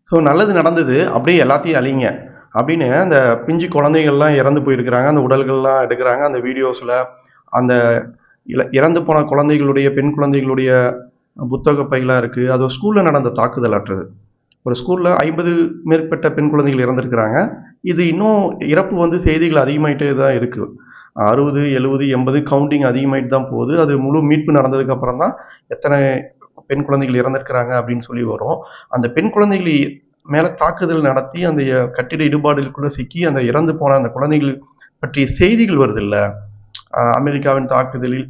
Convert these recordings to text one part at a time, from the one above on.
So நல்லது நடந்தது, அப்படியே எல்லாத்தையும் அழிங்க அப்படின்னு அந்த பிஞ்சு குழந்தைகள்லாம் இறந்து போயிருக்கிறாங்க. அந்த உடல்கள்லாம் எடுக்கிறாங்க. அந்த வீடியோஸில் அந்த இறந்து போன குழந்தைகளுடைய பெண் குழந்தைகளுடைய புத்தக பைகளாக இருக்குது. அது ஸ்கூலில் நடந்த தாக்குதல் அற்றது. ஒரு ஸ்கூலில் 50 மேற்பட்ட பெண் குழந்தைகள் இறந்துருக்கிறாங்க. இது இன்னும் இறப்பு வந்து செய்திகள் அதிகமாயிட்டே தான் இருக்குது. 60, 70, 80 கவுண்டிங் அதிகமாயிட்டு தான் போகுது. அது முழு மீட்பு நடந்ததுக்கு அப்புறம் தான் எத்தனை பெண் குழந்தைகள் இறந்திருக்கிறாங்க அப்படின்னு சொல்லி வரும். அந்த பெண் குழந்தைகள் மேலே தாக்குதல் நடத்தி அந்த கட்டிட இடுபாடுகளுக்குள்ள சிக்கி அந்த இறந்து போன அந்த குழந்தைகள் பற்றிய செய்திகள் வருது இல்லை. அமெரிக்காவின் தாக்குதலில்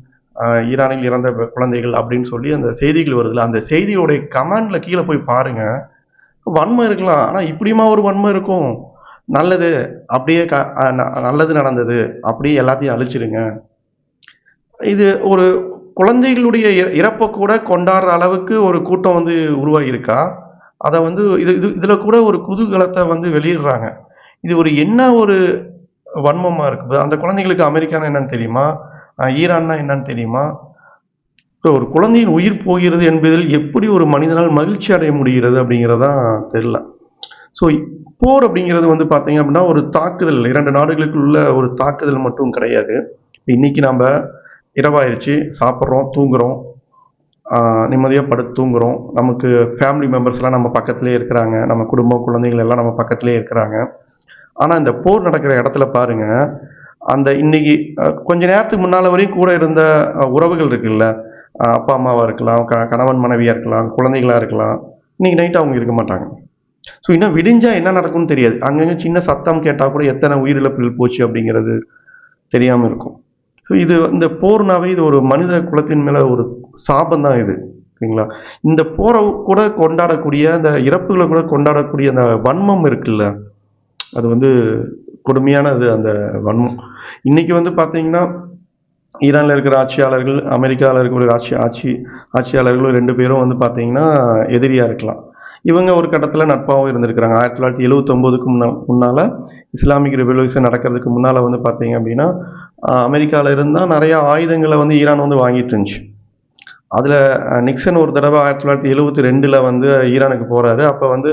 ஈரானில் இறந்த குழந்தைகள் அப்படின்னு சொல்லி அந்த செய்திகள் வருதுல்ல. அந்த செய்தியோடைய கமெண்ட்ல கீழே போய் பாருங்க. வன்மம் இருக்கலாம், ஆனா இப்படியுமா ஒரு வன்மம் இருக்கும்? நல்லது அப்படியே நல்லது நடந்தது அப்படியே எல்லாத்தையும் அழிச்சிடுங்க. இது ஒரு குழந்தைகளுடைய இறப்பை கூட கொண்டாடுற அளவுக்கு ஒரு கூட்டம் வந்து உருவாகி இருக்கா? அதை வந்து இதுல கூட ஒரு குதூகலத்தை வந்து வெளியிடுறாங்க. இது ஒரு என்ன ஒரு வன்மமா இருக்கு. அந்த குழந்தைகளுக்கு அமெரிக்கானா என்னன்னு தெரியுமா? ஈரான்னா என்னன்னு தெரியுமா? ஒரு குழந்தையின் உயிர் போகிறது என்பதில் எப்படி ஒரு மனிதனால் மகிழ்ச்சி அடைய முடிகிறது அப்படிங்கிறதான் தெரியல. ஸோ போர் அப்படிங்கிறது வந்து பார்த்தீங்க அப்படின்னா ஒரு தாக்குதல், 2 நாடுகளுக்குள்ள ஒரு தாக்குதல் மட்டும் கிடையாது. இன்னைக்கு நம்ம இரவாயிருச்சு, சாப்பிட்றோம், தூங்குறோம், நிம்மதியாக படுத்து தூங்குறோம். நமக்கு ஃபேமிலி மெம்பர்ஸ்லாம் நம்ம பக்கத்துலேயே இருக்கிறாங்க. நம்ம குடும்பம், குழந்தைகள் எல்லாம் நம்ம பக்கத்துலேயே இருக்கிறாங்க. ஆனால் இந்த போர் நடக்கிற இடத்துல பாருங்க, அந்த இன்னைக்கு கொஞ்ச நேரத்துக்கு முன்னால் வரையும் கூட இருந்த உறவுகள் இருக்குல்ல, அப்பா அம்மாவாக இருக்கலாம், கணவன் மனைவியாக இருக்கலாம், குழந்தைகளாக இருக்கலாம், இன்னைக்கு நைட்டு அவங்க இருக்க மாட்டாங்க. ஸோ இன்னும் விடிஞ்சா என்ன நடக்கும்னு தெரியாது. அங்கங்கே சின்ன சத்தம் கேட்டால் கூட எத்தனை உயிரிழப்புகள் போச்சு அப்படிங்கிறது தெரியாமல் இருக்கும். ஸோ இது இந்த போர்னாவே இது ஒரு மனித குலத்தின் மேலே ஒரு சாபம் தான் இது, ஓகேங்களா? இந்த போரை கூட கொண்டாடக்கூடிய அந்த இறப்புகளை கூட கொண்டாடக்கூடிய அந்த வன்மம் இருக்குல்ல, அது வந்து கொடுமையானது அந்த வன்மம். இன்னைக்கு வந்து பார்த்தீங்கன்னா ஈரானில் இருக்கிற ஆட்சியாளர்கள், அமெரிக்காவில் இருக்கிற ஆட்சியாளர்களும் 2 பேரும் வந்து பார்த்தீங்கன்னா எதிரியாக இருக்கலாம். இவங்க ஒரு கட்டத்தில் நட்பாகவும் இருந்திருக்கிறாங்க. 1979க்கு முன்னால் இஸ்லாமிக் ரெவல்யூஷன் நடக்கிறதுக்கு முன்னால் வந்து பார்த்தீங்க அப்படின்னா அமெரிக்காவில் இருந்தால் நிறைய ஆயுதங்களை வந்து ஈரான் வந்து வாங்கிட்டு இருந்துச்சு. அதில் நிக்சன் ஒரு தடவை 1972 வந்து ஈரானுக்கு போகிறாரு. அப்போ வந்து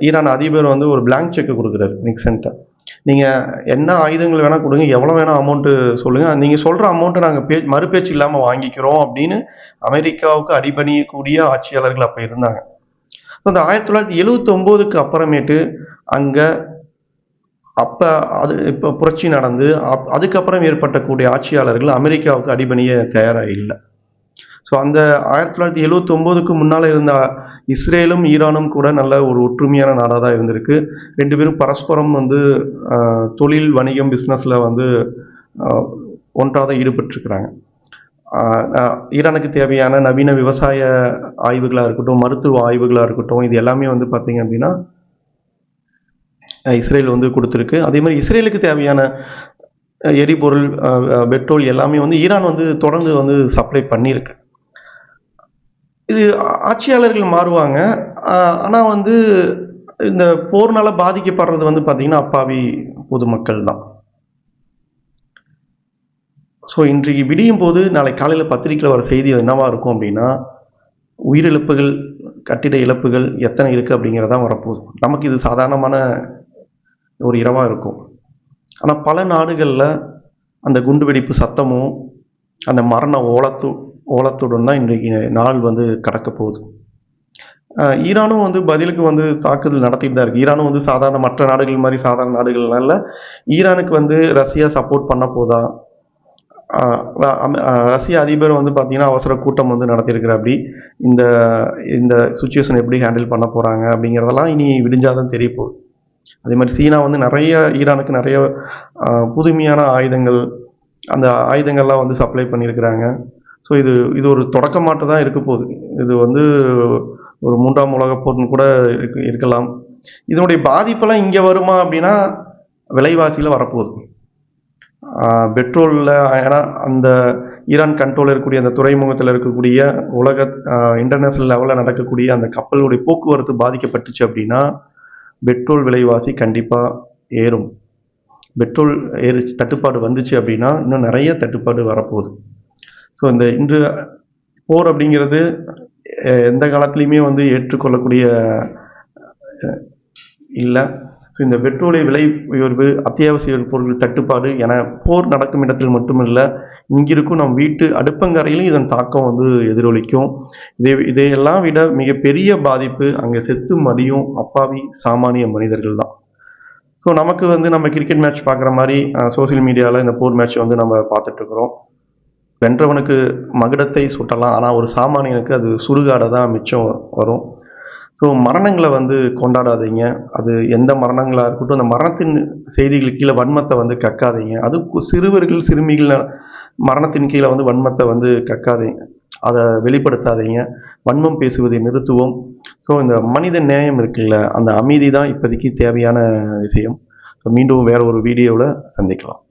ஈரான் அதிபர் வந்து ஒரு பிளாங்க் செக் கொடுக்குறாரு நிக்சன்ட்ட. நீங்கள் என்ன ஆயுதங்கள் வேணால் கொடுங்க, எவ்வளோ வேணால் அமௌண்ட்டு சொல்லுங்கள், நீங்கள் சொல்கிற அமௌண்ட்டை நாங்கள் மறுபேச்சு இல்லாமல் வாங்கிக்கிறோம் அப்படின்னு அமெரிக்காவுக்கு அடிபணியக்கூடிய ஆட்சியாளர்கள் அப்போ இருந்தாங்க. அந்த 1979க்கு அப்புறமேட்டு அங்கே இப்போ புரட்சி நடந்து அதுக்கப்புறம் ஏற்பட்டக்கூடிய ஆட்சியாளர்கள் அமெரிக்காவுக்கு அடிபணிய தயாராக இல்லை. ஸோ அந்த 1979க்கு முன்னால் இருந்த இஸ்ரேலும் ஈரானும் கூட நல்ல ஒரு ஒற்றுமையான நாடாக தான் இருந்திருக்கு. 2 பேரும் பரஸ்பரம் வந்து தொழில், வணிகம், பிஸ்னஸில் வந்து ஒன்றாக தான் ஈடுபட்டிருக்கிறாங்க. ஈரானுக்கு தேவையான நவீன விவசாய ஆய்வுகளாக இருக்கட்டும், மருத்துவ ஆய்வுகளாக இருக்கட்டும், இது எல்லாமே வந்து பார்த்தீங்க அப்படின்னா இஸ்ரேல் வந்து கொடுத்துருக்கு. அதே மாதிரி இஸ்ரேலுக்கு தேவையான எரிபொருள், பெட்ரோல் எல்லாமே வந்து ஈரான் வந்து தொடர்ந்து வந்து சப்ளை பண்ணியிருக்கு. இது ஆட்சியாளர்கள் மாறுவாங்க, ஆனால் வந்து இந்த போர்னால பாதிக்கப்படுறது வந்து பார்த்தீங்கன்னா அப்பாவி பொதுமக்கள் தான். ஸோ இன்றைக்கு விடியும் போது நாளை காலையில் பத்திரிக்கையில் வர செய்தி என்னவா இருக்கும் அப்படின்னா, உயிரிழப்புகள், கட்டிட இழப்புகள் எத்தனை இருக்குது அப்படிங்கிறதான் வரப்போகுது. நமக்கு இது சாதாரணமான ஒரு இரவாக இருக்கும். ஆனால் பல நாடுகளில் அந்த குண்டுவெடிப்பு சத்தமும் அந்த மரண ஓலத்துடன் தான் இன்றைக்கு நாள் வந்து கடக்க போகுது. ஈரானும் வந்து பதிலுக்கு வந்து தாக்குதல் நடத்திட்டு தான் இருக்குது. ஈரானும் வந்து சாதாரண மற்ற நாடுகள் மாதிரி சாதாரண நாடுகள்னால ஈரானுக்கு வந்து ரஷ்யா சப்போர்ட் பண்ண போதா? ரஷ்ய அதிபர் வந்து பார்த்தீங்கன்னா அவசர கூட்டம் வந்து நடத்தியிருக்கிற அப்படி இந்த இந்த சுச்சுவேஷன் எப்படி ஹேண்டில் பண்ண போகிறாங்க அப்படிங்கிறதெல்லாம் இனி விடிஞ்சாதான் தெரிய போகுது. அதே மாதிரி சீனா வந்து ஈரானுக்கு நிறைய புதுமையான ஆயுதங்கள், அந்த ஆயுதங்கள்லாம் வந்து சப்ளை பண்ணியிருக்கிறாங்க. ஸோ இது ஒரு தொடக்கமாட்டு தான் இருக்க போகுது. இது வந்து ஒரு 3ஆம் உலகப் போர்னு கூட இருக்கலாம். இதனுடைய பாதிப்பெல்லாம் இங்கே வருமா அப்படின்னா விலைவாசியில் வரப்போகுது. பெட்ரோலில், ஏன்னா அந்த ஈரான் கண்ட்ரோலில் இருக்கக்கூடிய அந்த துறைமுகத்தில் இருக்கக்கூடிய உலக இன்டர்நேஷ்னல் லெவலில் நடக்கக்கூடிய அந்த கப்பலுடைய போக்குவரத்து பாதிக்கப்பட்டுச்சு அப்படின்னா பெட்ரோல் விலைவாசி கண்டிப்பாக ஏறும். பெட்ரோல் தட்டுப்பாடு வந்துச்சு அப்படின்னா இன்னும் நிறைய தட்டுப்பாடு வரப்போகுது. ஸோ இன்று போர் அப்படிங்கிறது எந்த காலத்துலேயுமே வந்து ஏற்றுக்கொள்ளக்கூடிய இல்லை. ஸோ இந்த பெட்ரோலிய விலை உயர்வு, அத்தியாவசிய பொருட்கள் தட்டுப்பாடு என போர் நடக்கும் இடத்தில் மட்டுமில்லை, இங்கிருக்கும் நம் வீட்டு அடுப்பங்கரையிலும் இதன் தாக்கம் வந்து எதிரொலிக்கும். இதையெல்லாம் விட மிகப்பெரிய பாதிப்பு அங்கே செத்து மடியும் அப்பாவி சாமானிய மனிதர்கள் தான். ஸோ நமக்கு வந்து நம்ம கிரிக்கெட் மேட்ச் பார்க்குற மாதிரி சோசியல் மீடியாவில் இந்த போர் மேட்ச் வந்து நம்ம பார்த்துட்ருக்குறோம். வென்றவனுக்கு மகுடத்தை சுட்டலாம், ஆனால் ஒரு சாமானியனுக்கு அது சுடுகாடை தான் மிச்சம் வரும். ஸோ மரணங்களை வந்து கொண்டாடாதீங்க. அது எந்த மரணங்களாக இருக்கட்டும், அந்த மரணத்தின் செய்திகளுக்கு கீழே வன்மத்தை வந்து கக்காதீங்க. அது சிறுவர்கள் சிறுமிகள் மரணத்தின் கீழே வந்து வன்மத்தை வந்து கக்காதீங்க, அதை வெளிப்படுத்தாதீங்க. வன்மம் பேசுவதை நிறுத்துவோம். ஸோ இந்த மனித நேயம் இருக்குல்ல, அந்த அமைதி தான் இப்போதைக்கு தேவையான விஷயம். மீண்டும் வேற ஒரு வீடியோவில் சந்திக்கலாம்.